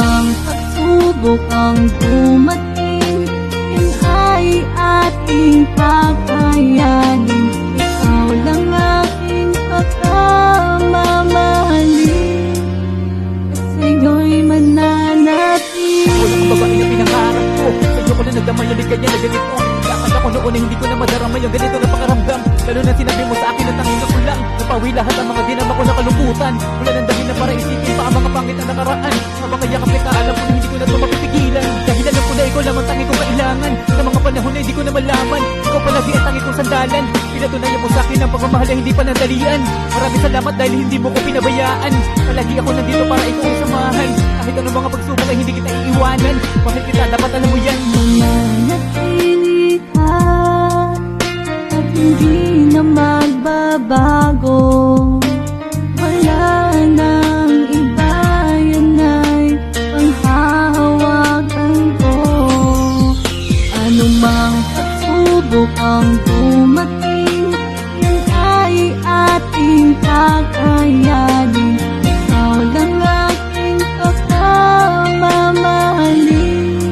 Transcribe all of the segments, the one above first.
mang pagsubok ang dumating, yan ay ating kakayanin. Ikaw lang aking pagkamamahalin, sa'yo'y mananatili. Walang babae na pinangarap ko, sa'yo ko na nagdamay yung ligaya na ganito. Lakad ako noon na hindi ko na madarama yung ganito na pakaramdam. Lalo na sinabi mo sa akin na tangina ko lang, napawi lahat ang mga dinama ko na kalungkutan. Wala nang dahilan na para isipin pa ang mga pangit na nakaraan. Habang kaya kapit ka, alam ko na hindi ko na ito mapipigilan. Dahil alam ko na ikaw lamang tangi kong kailangan. Sa mga panahon na hindi ko na malaman, ikaw palagi ang tangi kong sandalan. Pinatunayan mo sa akin ang pagmamahal ay hindi pa nandalian. Maraming salamat dahil hindi mo ko pinabayaan. Palagi ako nandito para ikaw ang samahan. Kahit anong mga pagsubok ay hindi kita iiwanan. Mahal kita, dapat alam mo yan. Mananatili ka at hindi na magbabago. Wala nang iba, yan ay panghahawakan ko. Anumang pagsubok ang dumating, yan ay ating kakayanin. Ikaw lang aking pagkamamahalin,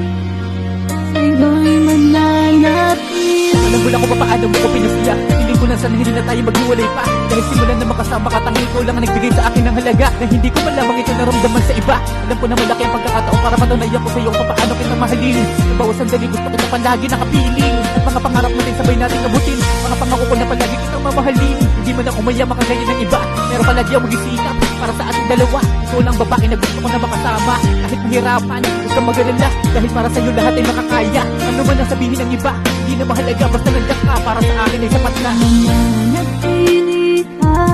sa'yo'y mananatili. Alam mo lang kung paano mo ko pinasya. Piling ko lang sana hindi na tayo maghiwalay pa. Dahil simulan na makasama ka, tangi ko lang ang nagbigay sa akin ng halaga na hindi ko malamang ito naramdaman sa iba. Alam ko na malaki ang pagkakataon para patunayan ko sa iyo kung paano kita mahalin. Sa bawat sandali gusto ko na palagi nakapiling. At mga pangarap natin sabay natin abutin. Mga pangako ko na palagi kitang mamahalin. Hindi man ako mayaman kagaya ng iba, pero palagi ang mag-isikap para sa ating dalawa. Ikaw lang babae na gusto ko na makasama. Kahit mahirapan, huwag kang mag-alala. Dahil para sa'yo lahat ay makakaya. Ano man ang sabihin ng iba, hindi na mahalaga, basta nandiyan ka. Para sa akin ay sapat na. Mananatili ka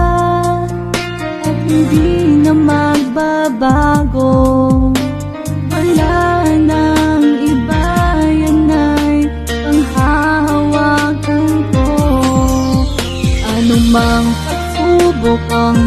at hindi na magbabago. Wala nang iba, yan ay panghahawakan ko. Anumang pagsubok ang